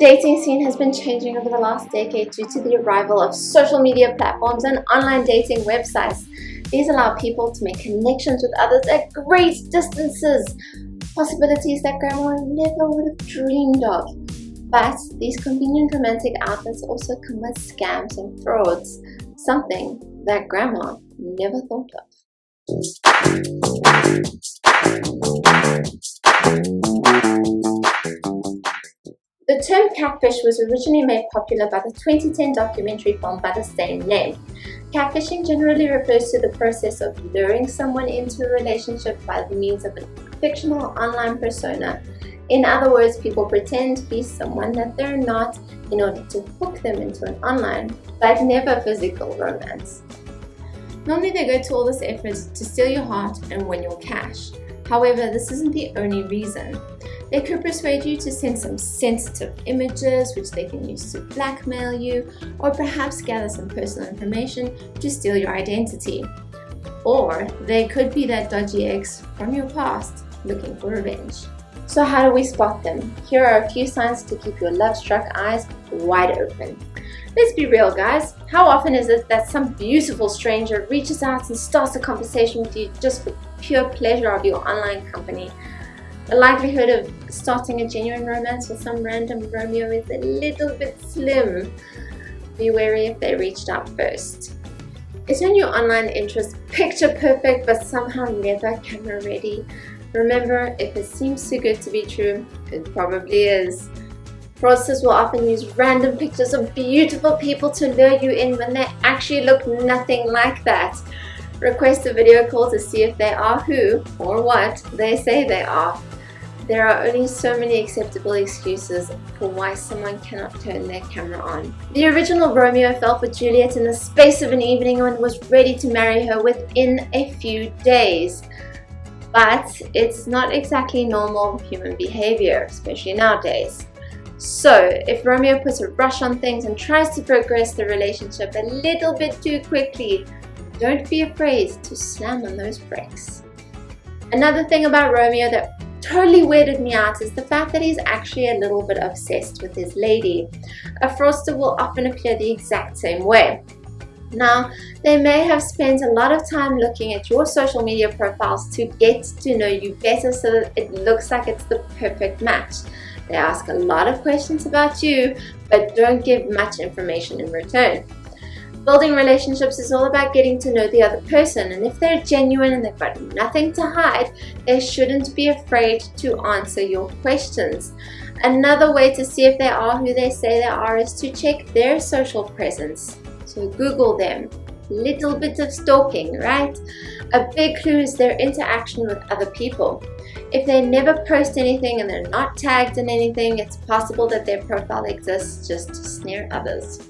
dating scene has been changing over the last decade due to the arrival of social media platforms and online dating websites. These allow people to make connections with others at great distances, possibilities that grandma never would have dreamed of. But these convenient romantic outlets also come with scams and frauds, something that grandma never thought of. The term catfish was originally made popular by the 2010 documentary film by the same name. Catfishing generally refers to the process of luring someone into a relationship by the means of a fictional online persona. In other words, people pretend to be someone that they're not in order to hook them into an online, but never physical romance. Normally they go to all this effort to steal your heart and win your cash. However, this isn't the only reason. They could persuade you to send some sensitive images which they can use to blackmail you, or perhaps gather some personal information to steal your identity. Or they could be that dodgy ex from your past looking for revenge. So how do we spot them? Here are a few signs to keep your love-struck eyes wide open. Let's be real, guys. How often is it that some beautiful stranger reaches out and starts a conversation with you just for pure pleasure of your online company? The likelihood of starting a genuine romance with some random Romeo is a little bit slim. Be wary if they reached out first. Isn't your online interest picture perfect but somehow never camera ready? Remember, if it seems too good to be true, it probably is. Fraudsters will often use random pictures of beautiful people to lure you in when they actually look nothing like that. Request a video call to see if they are who or what they say they are. There are only so many acceptable excuses for why someone cannot turn their camera on. The original Romeo fell for Juliet in the space of an evening and was ready to marry her within a few days. But it's not exactly normal human behavior, especially nowadays. So, if Romeo puts a rush on things and tries to progress the relationship a little bit too quickly, don't be afraid to slam on those brakes. Another thing about Romeo that totally weirded me out is the fact that he's actually a little bit obsessed with his lady. A fraudster will often appear the exact same way. Now, they may have spent a lot of time looking at your social media profiles to get to know you better so that it looks like it's the perfect match. They ask a lot of questions about you, but don't give much information in return. Building relationships is all about getting to know the other person, and if they're genuine and they've got nothing to hide, they shouldn't be afraid to answer your questions. Another way to see if they are who they say they are is to check their social presence. So Google them. Little bit of stalking, right? A big clue is their interaction with other people. If they never post anything and they're not tagged in anything, it's possible that their profile exists just to snare others.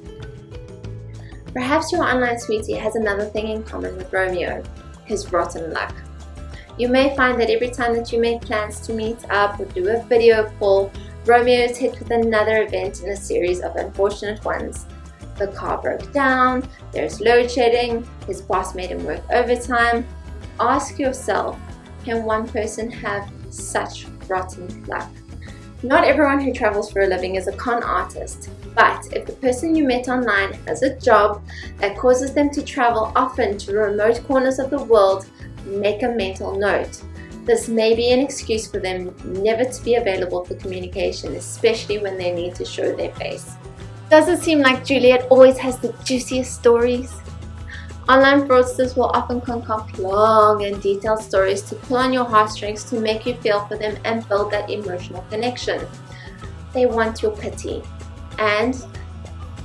Perhaps your online sweetie has another thing in common with Romeo, his rotten luck. You may find that every time that you make plans to meet up or do a video call, Romeo is hit with another event in a series of unfortunate ones. The car broke down, there's load shedding, his boss made him work overtime. Ask yourself, can one person have such rotten luck? Not everyone who travels for a living is a con artist, but if the person you met online has a job that causes them to travel often to remote corners of the world, make a mental note. This may be an excuse for them never to be available for communication, especially when they need to show their face. Does it seem like Juliet always has the juiciest stories? Online fraudsters will often concoct long and detailed stories to pull on your heartstrings to make you feel for them and build that emotional connection. They want your pity and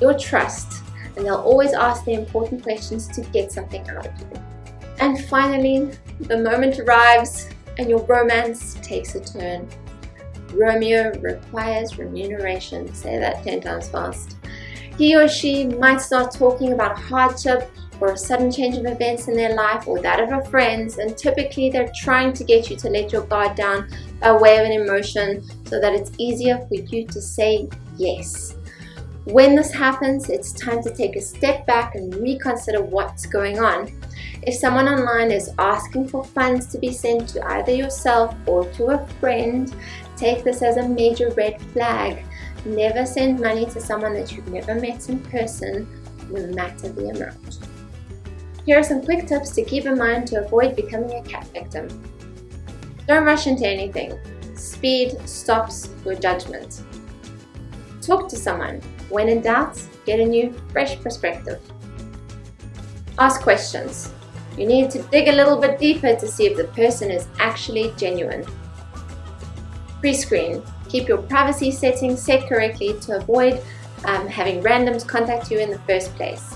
your trust, and they'll always ask the important questions to get something out of you. And finally, the moment arrives and your romance takes a turn. Romeo requires remuneration. Say that 10 times fast. He or she might start talking about hardship or a sudden change of events in their life or that of a friend's, and typically they're trying to get you to let your guard down by way of an emotion so that it's easier for you to say yes. When this happens, it's time to take a step back and reconsider what's going on. If someone online is asking for funds to be sent to either yourself or to a friend, take this as a major red flag. Never send money to someone that you've never met in person, no matter the amount. Here are some quick tips to keep in mind to avoid becoming a cat victim. Don't rush into anything. Speed stops your judgment. Talk to someone. When in doubt, get a new, fresh perspective. Ask questions. You need to dig a little bit deeper to see if the person is actually genuine. Pre-screen. Keep your privacy settings set correctly to avoid having randoms contact you in the first place.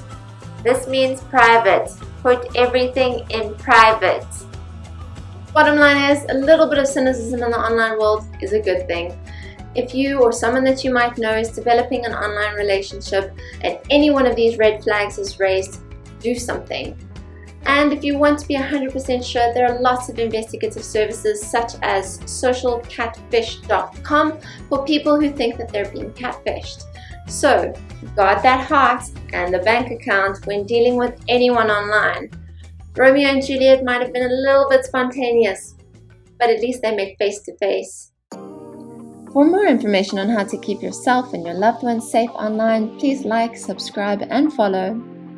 This means private. Put everything in private. Bottom line is, a little bit of cynicism in the online world is a good thing. If you or someone that you might know is developing an online relationship and any one of these red flags is raised, do something. And if you want to be 100% sure, there are lots of investigative services such as socialcatfish.com for people who think that they're being catfished. So, guard that heart and the bank account when dealing with anyone online. Romeo and Juliet might have been a little bit spontaneous, but at least they met face to face. For more information on how to keep yourself and your loved ones safe online, please like, subscribe, and follow,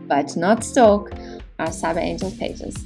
but not stalk, our Cyber Angels pages.